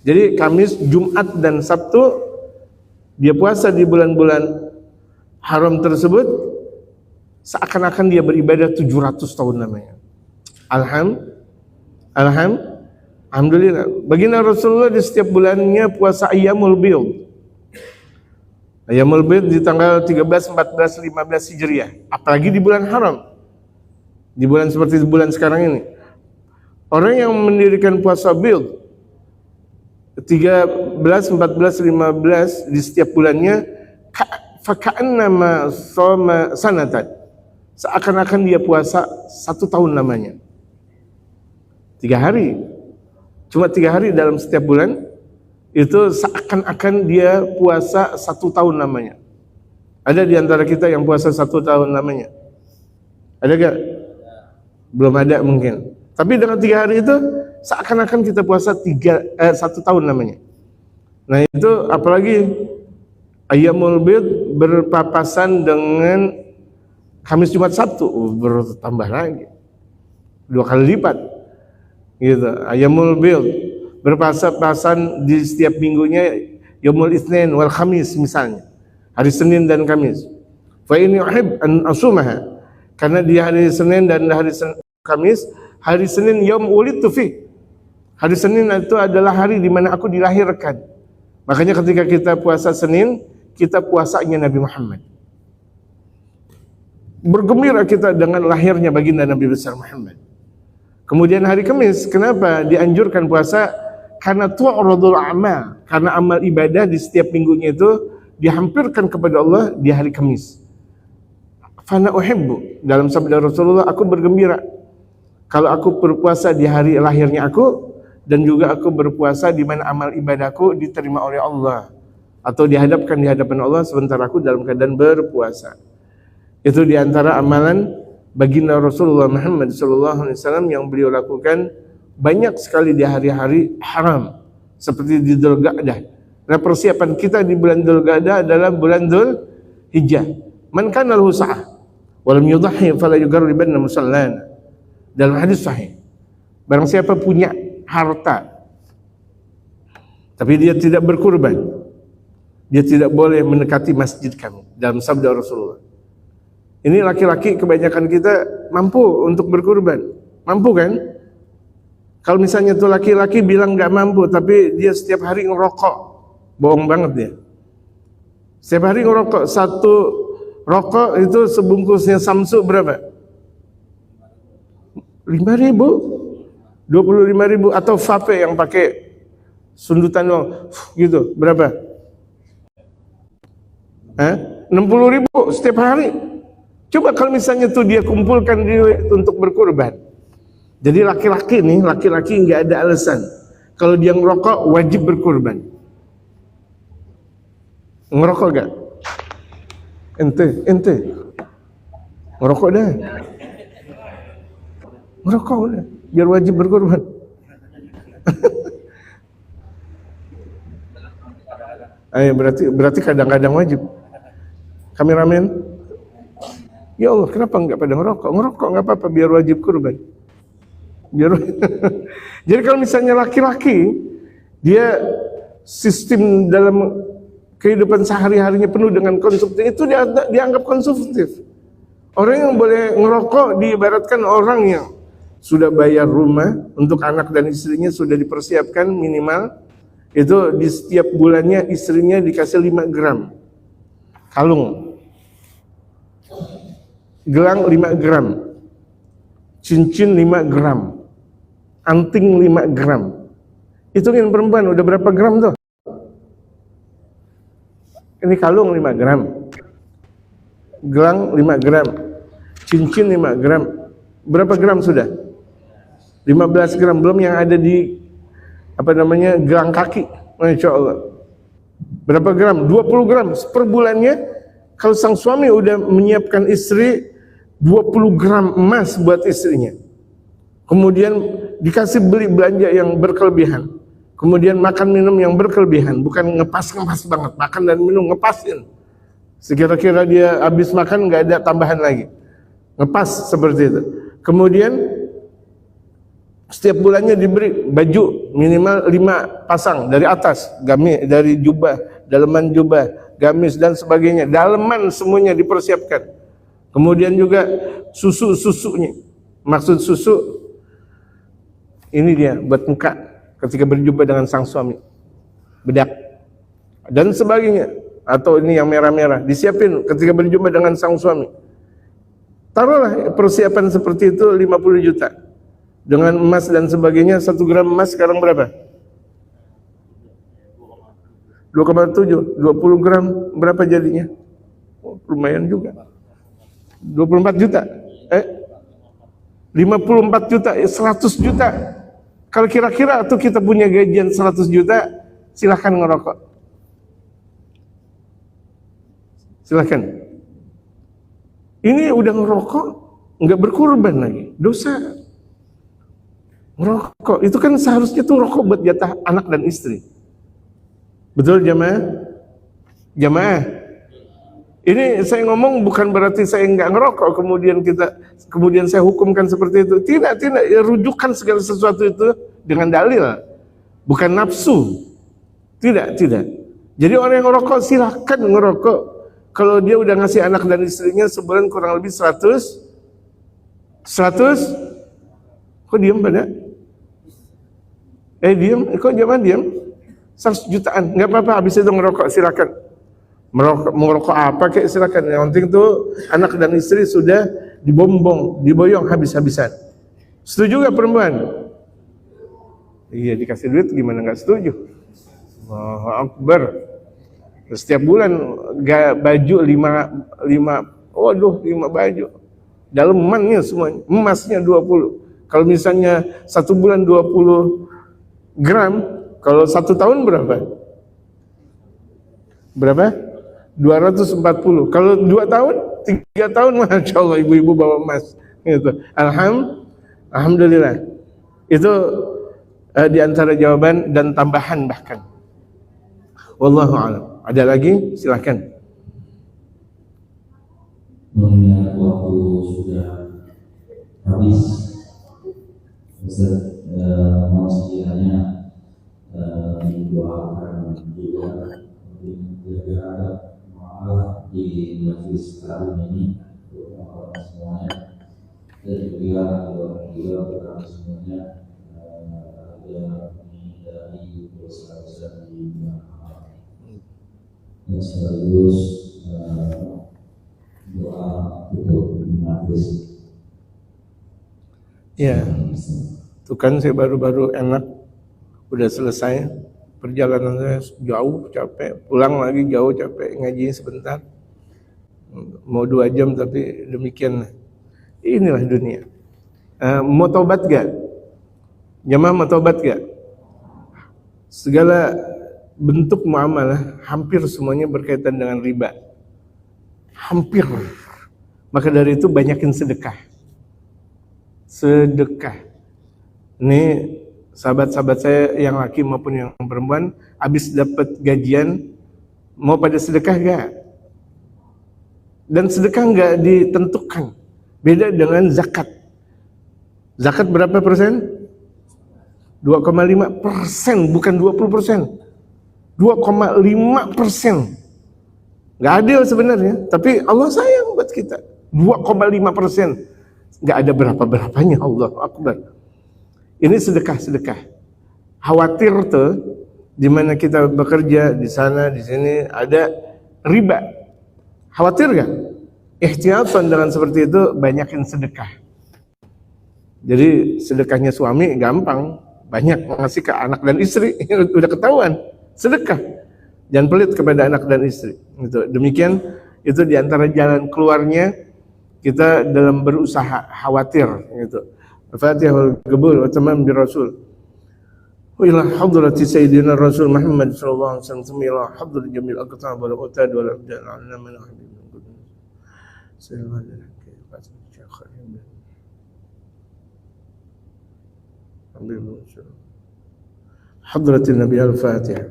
Jadi Kamis, Jumat dan Sabtu dia puasa di bulan-bulan haram tersebut, seakan-akan dia beribadah 700 tahun namanya. Alhamdulillah. Baginda Rasulullah di setiap bulannya puasa Ayyamul Bid. Ayyamul Bid di tanggal 13, 14, 15 Hijriah. Apalagi di bulan haram. Di bulan seperti bulan sekarang ini. Orang yang mendirikan puasa Bid 13, 14, 15 di setiap bulannya, faka'annama shoma sanatan, seakan-akan dia puasa 1 tahun namanya. 3 hari, cuma 3 hari dalam setiap bulan, itu seakan-akan dia puasa 1 tahun namanya. Ada di antara kita yang puasa 1 tahun namanya? Ada gak? Belum ada mungkin. Tapi dengan 3 hari itu seakan-akan kita puasa 1 tahun namanya. Nah itu apalagi Ayyamul Bid berpapasan dengan Kamis, Jumat, Sabtu, bertambah lagi 2 kali lipat. Gitu. Ayyamul Bid berpapasan di setiap minggunya Yaumul Itsnin wal Khamis misalnya. Hari Senin dan Kamis. Fa inni uhib an asumaha. Karena di hari Senin dan hari Kamis, hari Senin yaum ulidtu fi. Hari Senin itu adalah hari di mana aku dilahirkan. Makanya ketika kita puasa Senin, kita puasanya Nabi Muhammad. Bergembira kita dengan lahirnya baginda Nabi besar Muhammad. Kemudian hari Kamis, kenapa dianjurkan puasa? Karena tu'radul amal, karena amal ibadah di setiap minggunya itu dihampirkan kepada Allah di hari Kamis. Fana uhibbu, dalam sabda Rasulullah, aku bergembira kalau aku berpuasa di hari lahirnya aku, dan juga aku berpuasa di mana amal ibadahku diterima oleh Allah atau dihadapkan di hadapan Allah sementara aku dalam keadaan berpuasa. Itu diantara amalan baginda Rasulullah Muhammad SAW yang beliau lakukan banyak sekali di hari-hari haram, seperti di Dzulqa'dah. Nah, persiapan kita di bulan Dzulqa'dah adalah bulan Dzulhijjah. Man kana lahu sa'ah wa lam yudhhi fala yugarribanna musallana. Dalam hadis sahih, barang siapa punya harta tapi dia tidak berkurban, dia tidak boleh mendekati masjid kami, dalam sabda Rasulullah. Ini laki-laki kebanyakan kita mampu untuk berkurban, mampu kan? Kalau misalnya tuh laki-laki bilang gak mampu tapi dia setiap hari ngerokok, bohong banget dia. Setiap hari ngerokok, 1 rokok itu sebungkusnya Samsu berapa? 5.000, 25.000, atau vape yang pakai sundutan doang, gitu, berapa? 60.000 setiap hari. Coba kalau misalnya tuh dia kumpulkan duit untuk berkurban. Jadi laki-laki nih, laki-laki nggak ada alasan kalau dia ngerokok wajib berkurban. Ngerokok gak? Ente ngerokok dah. Ngerokok udah, biar wajib berkorban. Berarti kadang-kadang wajib. Kameramen, ya Allah, kenapa enggak pada ngerokok? Ngerokok enggak apa-apa, biar wajib kurban. Jadi kalau misalnya laki-laki, dia sistem dalam kehidupan sehari-harinya penuh dengan konsumtif, itu dianggap konsumtif. Orang yang boleh ngerokok diibaratkan orang yang sudah bayar rumah untuk anak dan istrinya, sudah dipersiapkan minimal itu di setiap bulannya istrinya dikasih 5 gram kalung, gelang 5 gram, cincin 5 gram, anting 5 gram. Hitungin perempuan udah berapa gram tuh? Ini kalung 5 gram, gelang 5 gram, cincin 5 gram. Berapa gram sudah? 15 gram, belum yang ada di gelang kaki. Masya Allah. Berapa gram? 20 gram per bulannya. Kalau sang suami udah menyiapkan istri 20 gram emas buat istrinya, kemudian dikasih beli belanja yang berkelebihan, kemudian makan minum yang berkelebihan, bukan ngepas banget, makan dan minum ngepasin, sekira-kira dia habis makan nggak ada tambahan lagi, ngepas seperti itu. Kemudian setiap bulannya diberi baju minimal 5 pasang dari atas, gamis, dari jubah, daleman jubah, gamis dan sebagainya, daleman semuanya dipersiapkan. Kemudian juga susunya, maksud susu ini dia buat muka ketika berjumpa dengan sang suami, bedak dan sebagainya, atau ini yang merah-merah disiapin ketika berjumpa dengan sang suami. Taruhlah persiapan seperti itu 50 juta dengan emas dan sebagainya. 1 gram emas sekarang berapa? 2,7, 20 gram berapa jadinya? Oh, lumayan juga, 24 juta 54 juta, 100 juta. Kalau kira-kira tuh kita punya gajian 100 juta, silahkan ngerokok, silahkan. Ini udah ngerokok nggak berkurban lagi, dosa. Ngerokok itu kan seharusnya tuh rokok buat jatah anak dan istri. Betul jamaah? Jamaah, ini saya ngomong bukan berarti saya nggak ngerokok kemudian saya hukumkan seperti itu. Tidak, ya, rujukan segala sesuatu itu dengan dalil, bukan nafsu. Tidak. Jadi orang yang ngerokok silahkan ngerokok. Kalau dia udah ngasih anak dan istrinya sebulan kurang lebih 100, kok diam pada? Diam, kok jangan diam? 100 jutaan, nggak apa-apa, habis itu ngerokok silakan. Merokok apa kayak silakan. Yang penting tuh anak dan istri sudah diboyong habis-habisan. Setuju gak perempuan? Iya, dikasih duit gimana nggak setuju? Allahu Akbar. Setiap bulan baju 5 baju. Dalemannya semuanya, emasnya 20. Kalau misalnya 1 bulan 20 gram, kalau 1 tahun berapa? 240. Kalau 2 tahun, 3 tahun, Masya Allah, ibu-ibu bawa emas. Gitu. Alhamdulillah. Itu di antara jawaban dan tambahan bahkan. Wallahu a'lam. Ada lagi? Silakan. Mengingat waktu sudah habis, Ustaz, mohon sekiranya didoakan juga menjaga adab muamalah di majelis taklim ini untuk orang semuanya, dan juga kepada semuanya agar menghindari dosa-dosa di belakang, dan sekaligus doa untuk majelis. Ya, itu kan saya baru-baru enak, udah selesai perjalanan saya jauh, capek, pulang lagi jauh, capek, ngaji sebentar, mau 2 jam, tapi demikian. Inilah dunia. Mau tobat gak? Jamaah mau tobat gak? Segala bentuk muamalah hampir semuanya berkaitan dengan riba, hampir. Maka dari itu banyakin sedekah. Ini sahabat-sahabat saya yang laki maupun yang perempuan, habis dapat gajian Mau pada sedekah gak? Dan sedekah nggak ditentukan. Beda dengan zakat. Zakat berapa persen? 2,5%, bukan 20%. 2,5%. Nggak adil sebenarnya, tapi Allah sayang buat kita. 2,5%. Nggak ada berapa-berapanya, Allah Akbar. Ini sedekah-sedekah. Khawatir tuh, di mana kita bekerja, di sana, di sini, ada riba. Khawatir gak? Ihtiyatan dengan seperti itu, banyakin sedekah. Jadi sedekahnya suami gampang, banyak ngasih ke anak dan istri, udah ketahuan, sedekah. Jangan pelit kepada anak dan istri. Gitu. Demikian itu diantara jalan keluarnya kita dalam berusaha khawatir. Gitu. Al-Fatihah wal-Qabul wa tamam bi Rasul. Wa ila hadrati Sayyidina Rasul Muhammad sallallahu alaihi wasallam samila hadr jamil aqtab wal utad wal abdan ala man habib. Sallallahu alaihi wasallam. حضرة النبي الفاتحة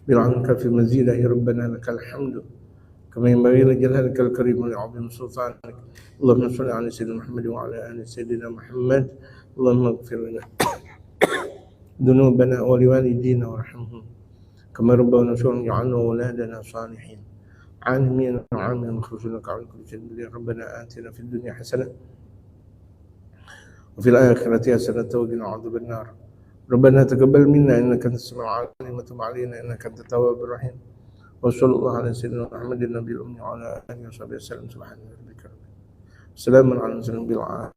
بالعنك في مزيده ربنا لك الحمد كما ينبغي لجلالك الكريم ولعظيم سلطانك اللهم صل على سيدنا محمد وعلى آل سيدنا محمد اللهم اغفر لنا ذنوبنا ولوالدينا وارحمهم كما ربونا صغارا واجعلنا وولادنا صالحين عالمين وعاملين مخلصين عن كل شيء ربنا آتنا في الدنيا حسنة وفي الآخرة حسنة وقنا عذاب النار ربنا تقبل منا إنك أنت السميع العليم وتب علينا إنك أنت التواب الرحيم وصلى الله على سيدنا محمد النبي الأمي وعلى آله وصحبه وسلم سبحان ربك رب العزة سلام على المرسلين بالعافية.